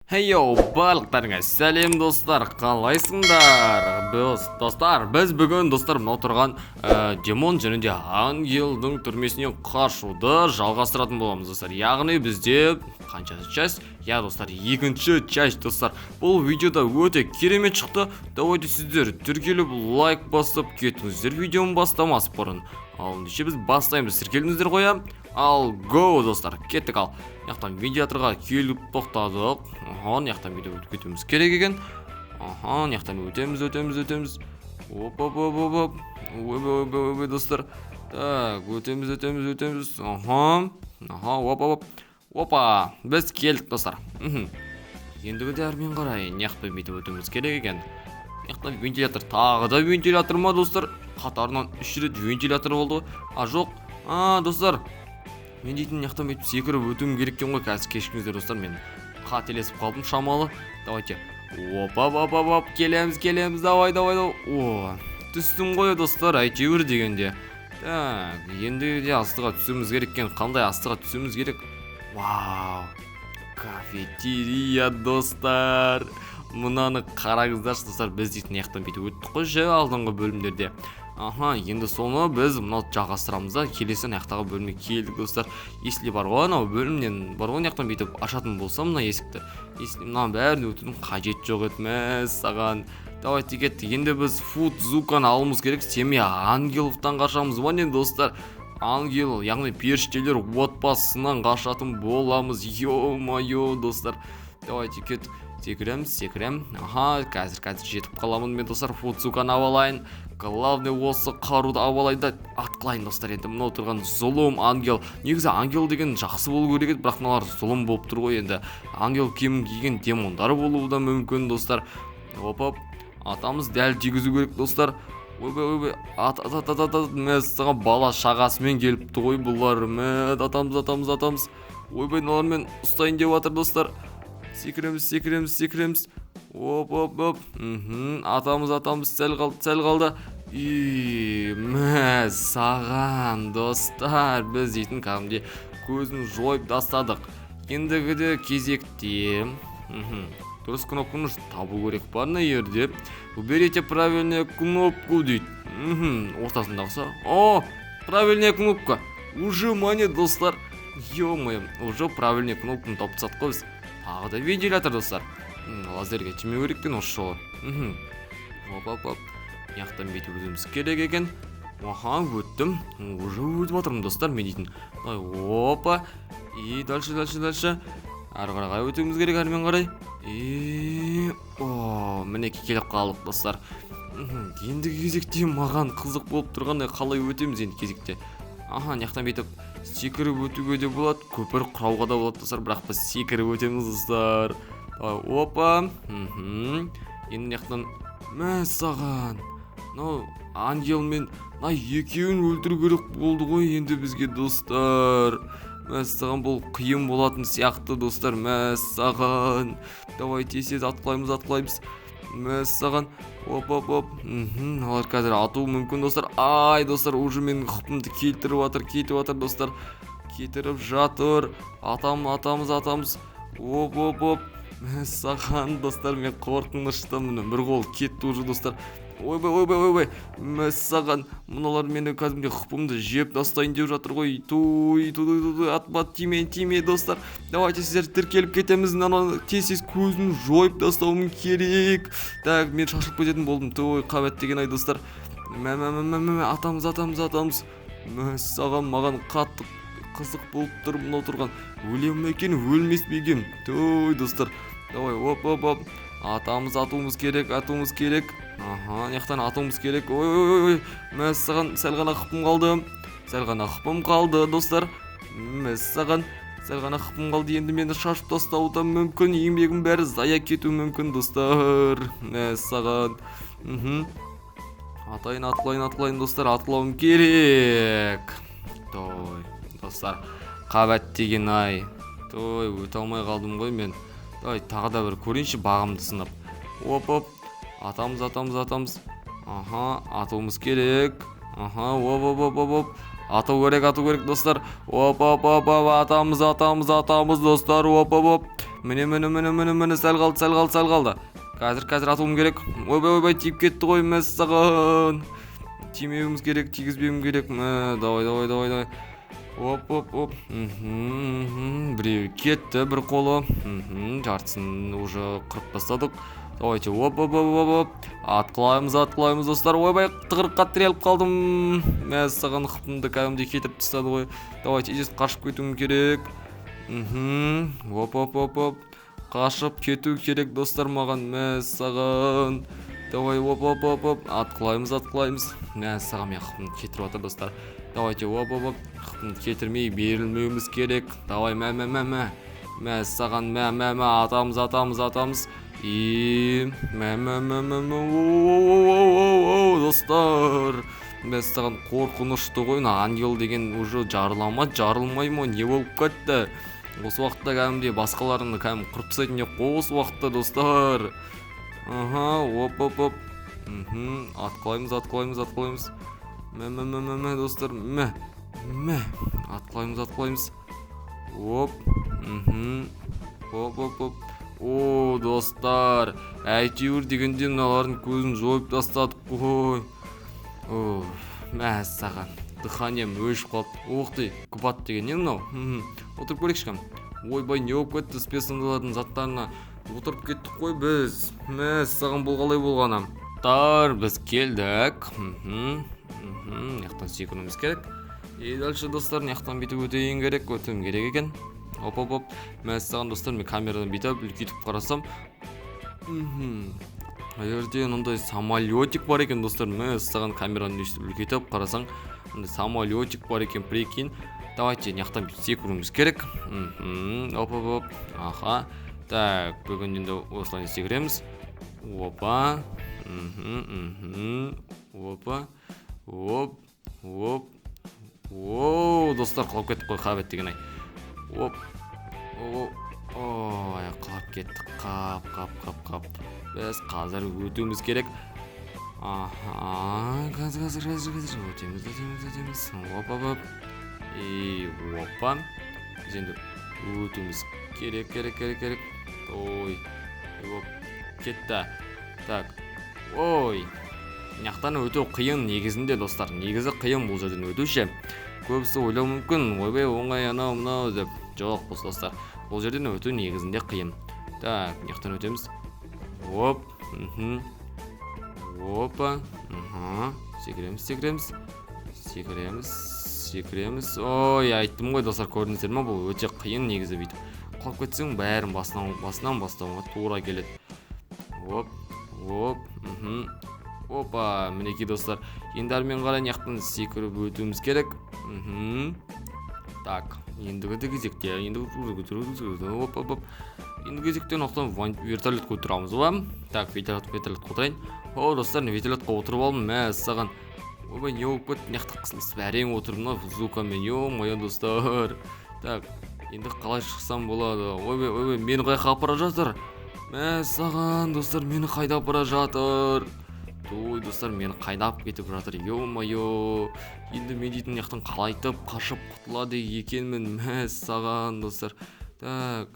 Хейоу, барлықтарыңа сәлем достар, қалайсыңдар? Біз бүгін достар мынау тұрған демон және де ангелдің түрмесінен қашуды жалғастыратын боламыз достар. Яғни бізде қанша часть? Я достар, екінші часть достар. Бұл видеода өте керемет шықты. Давайте сіздер тіркеліп лайк басып кетіңіздер видеоны бастамас бұрын. Ал ендеше біз бастаймыз. Тіркеліңіздер қоя. Ал го достар, кеттік. Ал яқтан медиаторға келіп тоқтадық. Яқтан видео өтеміз керек екен. Яқтан өтеміз. Оп. Ой достар. Так, өтеміз. Оп. Опа, біз келдік достар. Ендігі дәрмен қарай, яқтан видео өтеміз керек екен. Яқтан вентилятор, тағы да вентилятор ма достар? Қатарынан 3 рет вентилятор болды. Жоқ. Достар, мен дейтін яқтан бетіп секіріп өтуім кереккен ғой. Қазір кешкіңіздер достар, мен қателесіп қалдым шамалы. Давайте. Опа. Келеміз. Давай. О, түстім ғой достар, әйтеуір дегенде. Так, енді де астыға түсіміз кереккен. Қандай астыға түсіміз керек? Вау, кафетерия достар. Мұнаны қараңыздар достар, біз дейтін яқтан бетіп өттік қой жай алдыңғы бөлімдерде. Енді соны біз мынау жалғастырамыз да, келесі аяқтағы бөлімге келдік достар. Если бар ғой, анау бөлімнен бар ғой, аяқтан бетіп ашатын болса мына есікті. Если мына бәрін өтудің қажет жоқ етмес саған. Давайте кеттік. Енді біз фудзуканы алуымыз керек. Семья ангеловтан қашамыз ба не достар? Ангел, яғни періштелер отбасынан қашатын боламыз. Йо-майо достар. Давайте кет. Секірем. Қазір жетіп қаламын мен достар. Фудзуканы алайын. Главный осы қаруды алайда атқылайын достар. Енді мынау тұрған зұлым ангел. Негізі ангел деген жақсы болу керек еді, бірақ мыналар зұлым болып тұр ғой. Енді ангел киімін киген демондар болуы да мүмкін достар. Опа. Атамыз дәл тигізу керек достар. Ой. Саған бала шағасымен келіпті ғой бұлар. Атамыз. Ойбай, мыналармен ұстайын деп жатыр достар. Секіреміз. Оп. Атамыз сәл қалды. Саған достар, біз дейтін кәдімгідей көзін жойып тастадық. Ендігіде кезекте дұрыс кнопканы табу керек бар на жерде. Уберите правильную кнопку дейді. Ортасындағысы. Правильная кнопка. Уже мане достар. Ё-моё, уже правильная кнопканы тауып тастадық қой біз. Тағы да вентилятор достар. Лазерге тимеу керектен осы жолы. Оп. Яқтан бетіп өтуіміз керек екен. Өттім. Уже өтіп жатырмын достар, мен дейтін. Опа. И дальше. Ары қарай өтуіміз керек, әрмен қарай. Мінеке келіп қалдық достар. Ендігі кезекте маған қызық болып тұрғандай, қалай өтеміз енді кезекте. Яқтан бетіп секіріп өтуге де болады, көпір құрауға да болады достар, бірақ біз секіріп өтеміз достар. Опа. Енді яқтан саған. Ангел мен екеуін өлтіру керек болды ғой енді бізге достар. Саған бұл қиын болатын сияқты достар. Саған. Давайте тез атқылаймыз. Саған. Оп. Алар қазір атуы мүмкін достар. Достар, уже менің құпымды кетіп жатыр достар. Кетіріп жатыр. Атамыз. Оп. Саған достар, мен қорқыныштымын. Bir қол кетті уже достар. Ойбай. Саған, мұналар мені кәдімгі құпымды жеп тастайын деп жатыр ғой. Туй. Атма, тиме достар. Давайте сіздер тіркеліп кетеміз. Тез көзін жойып тастауым керек. Так, мен шашылып кететін болдым. Қабет деген ай достар. Атамыз. Саған, маған қатты қызық болып тұр мынау тұрған. Өлем екен, өлмес беген. Достар. Давай, оп. Атуымыз керек. Яқтан атуымыз керек. Ой. Саған, сәл ғана қыпым қалды достар. Саған, сәл ғана қыпым қалды. Енді мені шашып тастауы да мүмкін. Еңбегім бәрі зая кету мүмкін достар. Саған. Атылайын достар. Атылауым керек. Достар, қабат деген ай. Өте алмай қалдым ғой мен. Тағы да бір көрейінші бағымды сынап. Оп. Атамыз. Атуымыз керек. Оп. Ату керек достар. Оп. Атамыз достар. Оп. міне сәл қалды. Қазір атуым керек. Ойбай тиіп кетті ғой мәссаған. Тимеуіміз керек, тигізбеуім керек. Давай. Оп. Біреу кетті, бір қолы. Жартысын уже қырып тастадық. Давайте, оп. Атқылаймыз достар. Ойбай, тығырыққа тіреліп қалдым. Мәссаған қыпымды кәдімдей кетіріп тастады ғой. Давайте, тез қашып кетуім керек. Оп. Қашып кету керек достар маған. Мәссаған. Давай, оп. Атқылаймыз. Мәссаған мен қыпымды кетіріп атыр достар. Давайте, оп. Қыпымды кетірмей берілмеуіміз керек. Давай, мәссаған, атамыз. Достар, мәссаған қорқынышты ғой. Ангел деген уже жарылмай ма, не болып кетті? Осы уақытта кәдімде басқаларını кәдім қырып тастайтын осы уақытта достар. Оп. Атқылаймыз. Достар, атқылаймыз. Оп. О, достар, әйтеуір дегенде мыналардың көзін жойып тастадық қой. Мәссаған, дыханием өшіп қалды. Оқтай, күпат деген не мынау? Отырып көрейікші кәм. Ойбай, не болып кетті спецсандалардың заттарына отырып кеттік қой біз. Мәссаған бұл қалай болғаны. Біз келдік. Яқтан секундымыз керек. Дальше достар, яқтан бүйтіп өтуім керек екен. Оп. Мәссаған достар, мен камерадан бүйтіп үлкейтіп қарасам. Жерде ондай самолетик бар екен достар. Мәссаған камерадан үлкейтіп қарасаң, ондай самолетик бар екен, прикинь. Давайте, яқтан бүйтіп секундымыз керек. Оп. Так, бүгін енді осылай секіреміз. Опа. Оп. Достар, қалып кеттік қой, қабет деген ай. Оп. Қалап кеттік. Қап. Біз қазір өтуіміз керек. Қазір өтеміз. Оп. Опа. Біз енді өтуіміз керек. Ой. Оп. Кетті. Так. Ой. Яқтан өту қиын негізінде достар. Негізі қиын бұл жерден өтуші. Көбісі ойлау мүмкін, ойбай оңай анау деп. Жоқ достар, бұл жерден өту негізінде қиын. Так, яқтан өтеміз. Оп. Опа. Секіреміз. Ой, айттым ғой достар, көрдіңіздер ме, бұл өте қиын негізі бүйтіп. Қалып кетсең бәрін басынан бастауға тура келеді. Оп. Опа, мінеки достар, енді әрмен қарай яқтан секіріп өтуіміз керек. Так, ендігі кезекте, оп. Ендігі кезекте ноқтан вертолетқа отырамыз ба? Так, вертолетқа отырайын. О, достар, вертолетқа отырып алдым, мәссаған. Ойбай, не болып кетті, яқта қысылысып әрең отырмын, звукамен, ё-моё достар. Так, енді қалай шықсам болады? Ойбай, мені қайда апара жатыр? Мәссаған, достар, мені қайда апара жатыр? Ой, достар, мені қайдап кетіп жатыр, ё-моё. Енді мен дейтін яқтан қалайтып қашып құтылады екенмін, мәссаған достар. Так,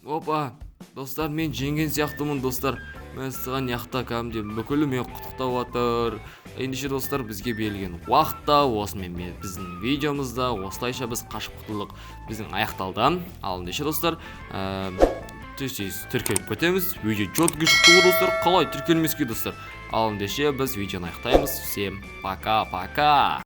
опа, достар, мен жеңген сияқтымын достар. Мәссаған яқта кәдімде бүкілі мен құттықтап жатыр. Ендеше достар, бізге берілген уақытта осымен біздің видеомызда осылайша біз қашып құтылдық біздің аяқталды. Ал ендеше достар, тіркеліп кетеміз. Видео четкий шықты достар, қалай тіркелмеске достар. Ал ендеше біз видеоны аяқтаймыз. Всем пока-пока.